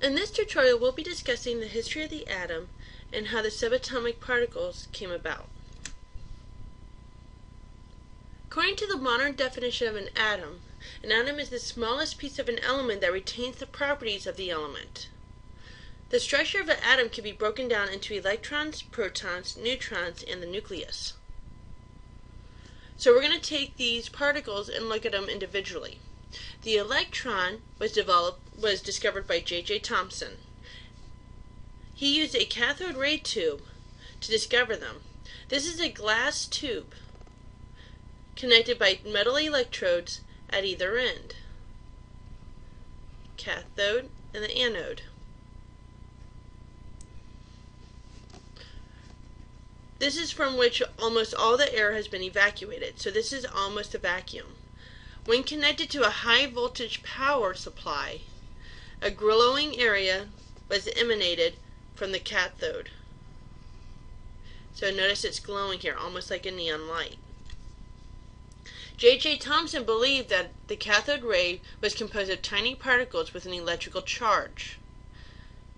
In this tutorial, we'll be discussing the history of the atom and how the subatomic particles came about. According to the modern definition of an atom is the smallest piece of an element that retains the properties of the element. The structure of an atom can be broken down into electrons, protons, neutrons, and the nucleus. So we're going to take these particles and look at them individually. The electron was discovered by J.J. Thomson. He used a cathode ray tube to discover them. This is a glass tube connected by metal electrodes at either end, cathode and the anode. This is from which almost all the air has been evacuated, so this is almost a vacuum. When connected to a high voltage power supply, a glowing area was emanated from the cathode. So notice it's glowing here, almost like a neon light. J.J. Thomson believed that the cathode ray was composed of tiny particles with an electrical charge.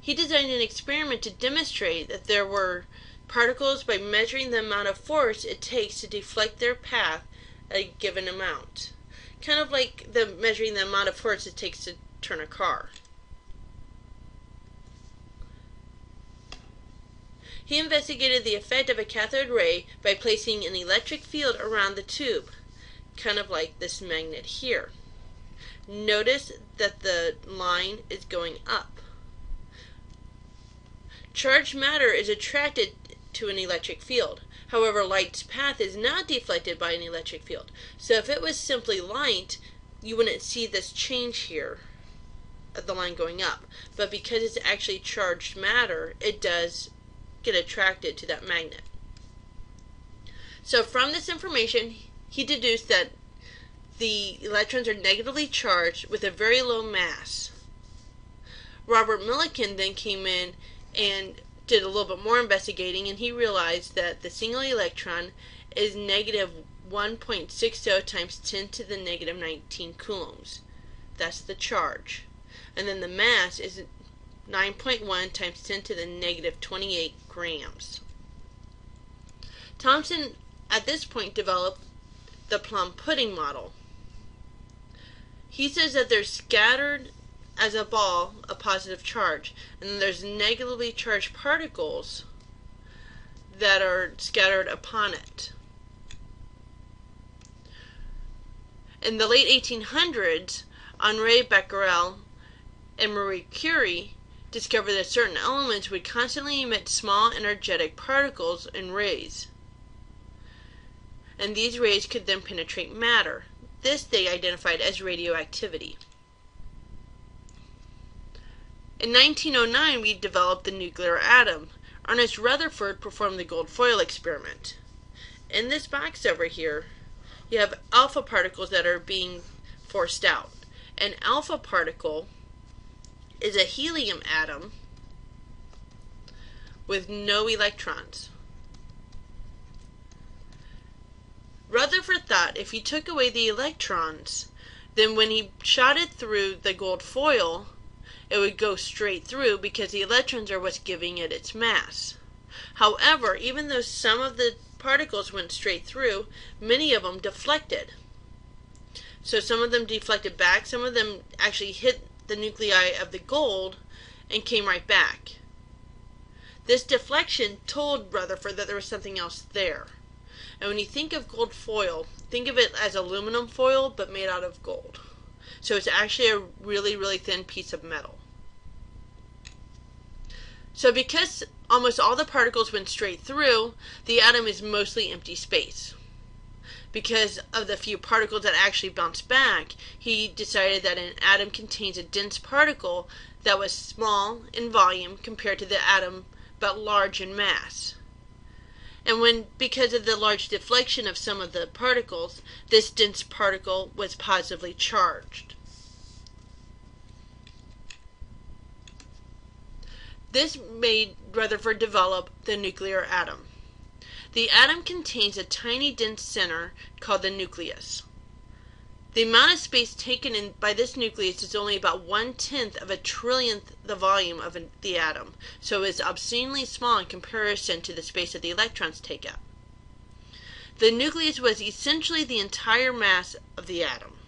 He designed an experiment to demonstrate that there were particles by measuring the amount of force it takes to deflect their path a given amount. Kind of like measuring the amount of force it takes to turn a car. He investigated the effect of a cathode ray by placing an electric field around the tube, kind of like this magnet here. Notice that the line is going up. Charged matter is attracted to an electric field. However, light's path is not deflected by an electric field. So if it was simply light, you wouldn't see this change here of the line going up. But because it's actually charged matter, it does get attracted to that magnet. So from this information, he deduced that the electrons are negatively charged with a very low mass. Robert Millikan then came in and did a little bit more investigating, and he realized that the single electron is negative 1.60 times 10 to the negative 19 coulombs. That's the charge. And then the mass is 9.1 times 10 to the negative 28 grams. Thomson at this point developed the Plum pudding model. He says that they're scattered as a ball of positive charge, and then there's negatively charged particles that are scattered upon it. In the late 1800s, Henri Becquerel and Marie Curie discovered that certain elements would constantly emit small energetic particles and rays, and these rays could then penetrate matter. This they identified as radioactivity. In 1909, we developed the nuclear atom. Ernest Rutherford performed the gold foil experiment. In this box over here, you have alpha particles that are being forced out. An alpha particle is a helium atom with no electrons. Rutherford thought if you took away the electrons, then when he shot it through the gold foil, it would go straight through because the electrons are what's giving it its mass. However, even though some of the particles went straight through, many of them deflected. So some of them deflected back, some of them actually hit the nuclei of the gold and came right back. This deflection told Rutherford that there was something else there. And when you think of gold foil, think of it as aluminum foil but made out of gold. So it's actually a really, really thin piece of metal. So because almost all the particles went straight through, the atom is mostly empty space. Because of the few particles that actually bounced back, he decided that an atom contains a dense particle that was small in volume compared to the atom but large in mass. And because of the large deflection of some of the particles, this dense particle was positively charged. This made Rutherford develop the nuclear atom. The atom contains a tiny dense center called the nucleus. The amount of space taken in by this nucleus is only about 1/10 of a trillionth the volume of the atom, so it's obscenely small in comparison to the space that the electrons take up. The nucleus was essentially the entire mass of the atom,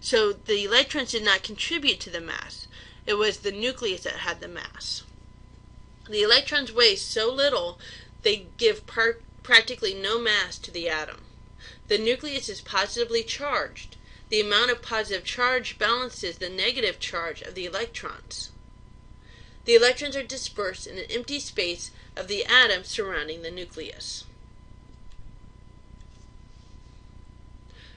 so the electrons did not contribute to the mass. It was the nucleus that had the mass. The electrons weigh so little they give practically no mass to the atom. The nucleus is positively charged. The amount of positive charge balances the negative charge of the electrons. The electrons are dispersed in an empty space of the atom surrounding the nucleus.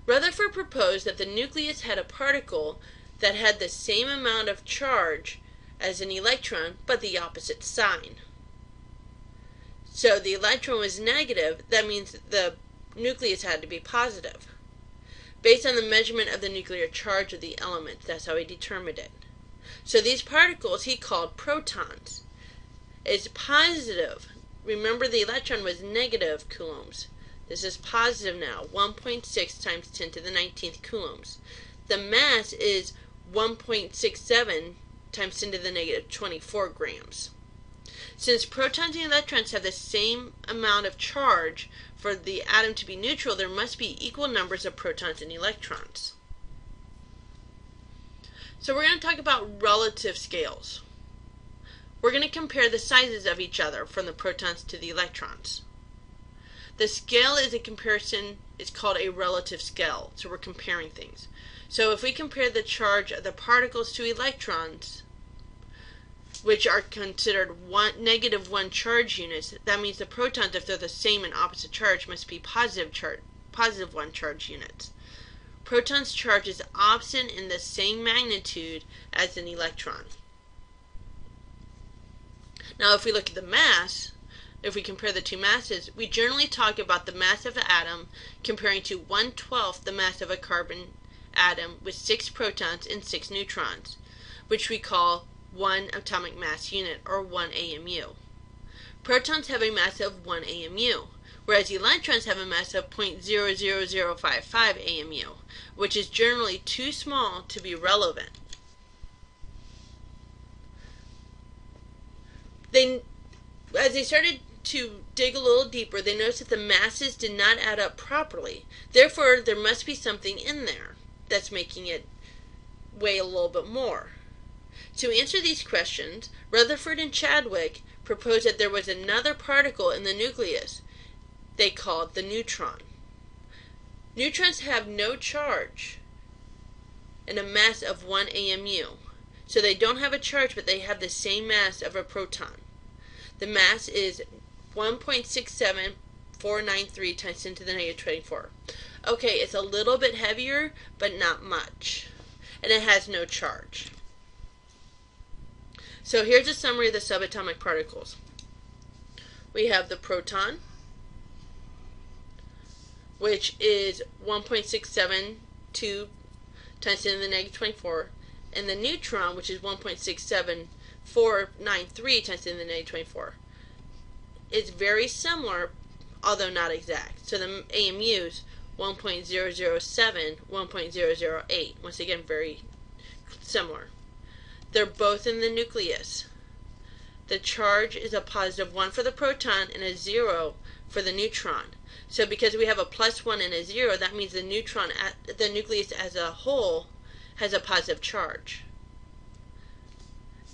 Rutherford proposed that the nucleus had a particle that had the same amount of charge as an electron, but the opposite sign. So the electron was negative, that means the nucleus had to be positive. Based on the measurement of the nuclear charge of the element, that's how he determined it. So these particles he called protons. It's positive. Remember, the electron was negative coulombs. This is positive now, 1.6 times 10 to the 19th coulombs. The mass is 1.67 times 10 to the negative 24 grams. Since protons and electrons have the same amount of charge, for the atom to be neutral, there must be equal numbers of protons and electrons. So we're going to talk about relative scales. We're going to compare the sizes of each other from the protons to the electrons. The scale is a comparison, it's called a relative scale, so we're comparing things. So if we compare the charge of the particles to electrons, which are considered -1 charge units, that means the protons, if they're the same and opposite charge, must be positive 1 charge units. Protons' charge is opposite in the same magnitude as an electron. Now if we look at the mass, if we compare the two masses, we generally talk about the mass of an atom comparing to 1/12 the mass of a carbon atom with 6 protons and 6 neutrons, which we call 1 atomic mass unit, or 1 AMU. Protons have a mass of 1 AMU, whereas electrons have a mass of 0.00055 AMU, which is generally too small to be relevant. As they started to dig a little deeper, they noticed that the masses did not add up properly. Therefore, there must be something in there that's making it weigh a little bit more. To answer these questions, Rutherford and Chadwick proposed that there was another particle in the nucleus they called the neutron. Neutrons have no charge and a mass of 1 AMU, so they don't have a charge, but they have the same mass of a proton. The mass is 1.67493 times 10 to the negative 24. Okay, it's a little bit heavier, but not much, and it has no charge. So here's a summary of the subatomic particles. We have the proton, which is 1.672 times 10 to the negative 24, and the neutron, which is 1.67493 times 10 to the negative 24. It's very similar, although not exact. So the AMUs, 1.007, 1.008. Once again, very similar. They're both in the nucleus. The charge is a positive 1 for the proton and a 0 for the neutron. So because we have a +1 and a 0, that means the nucleus as a whole has a positive charge.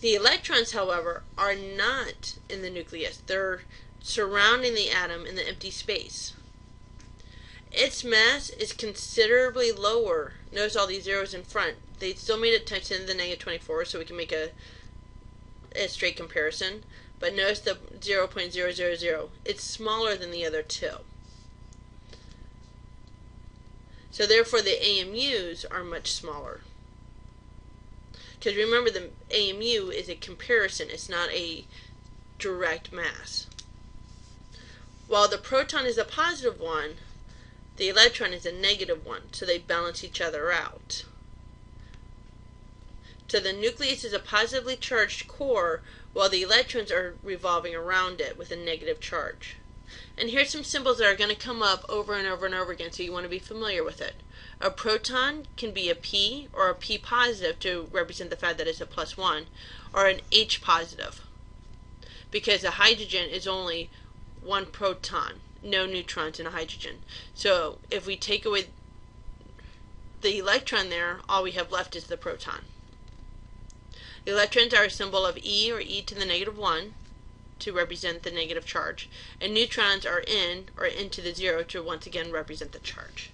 The electrons, however, are not in the nucleus. They're surrounding the atom in the empty space. Its mass is considerably lower. Notice all these zeros in front. They still made it times 10 to the negative 24, so we can make a straight comparison. But notice the 0.000. It's smaller than the other two. So therefore the AMUs are much smaller. Because remember, the AMU is a comparison. It's not a direct mass. While the proton is a positive 1, the electron is a negative 1, so they balance each other out. So the nucleus is a positively charged core, while the electrons are revolving around it with a negative charge. And here's some symbols that are going to come up over and over and over again, so you want to be familiar with it. A proton can be a P or a P positive to represent the fact that it's a +1, or an H positive, because a hydrogen is only one proton, no neutrons in a hydrogen. So if we take away the electron there, all we have left is the proton. Electrons are a symbol of E, or e to the -1, to represent the negative charge, and neutrons are N, or N to the 0, to once again represent the charge.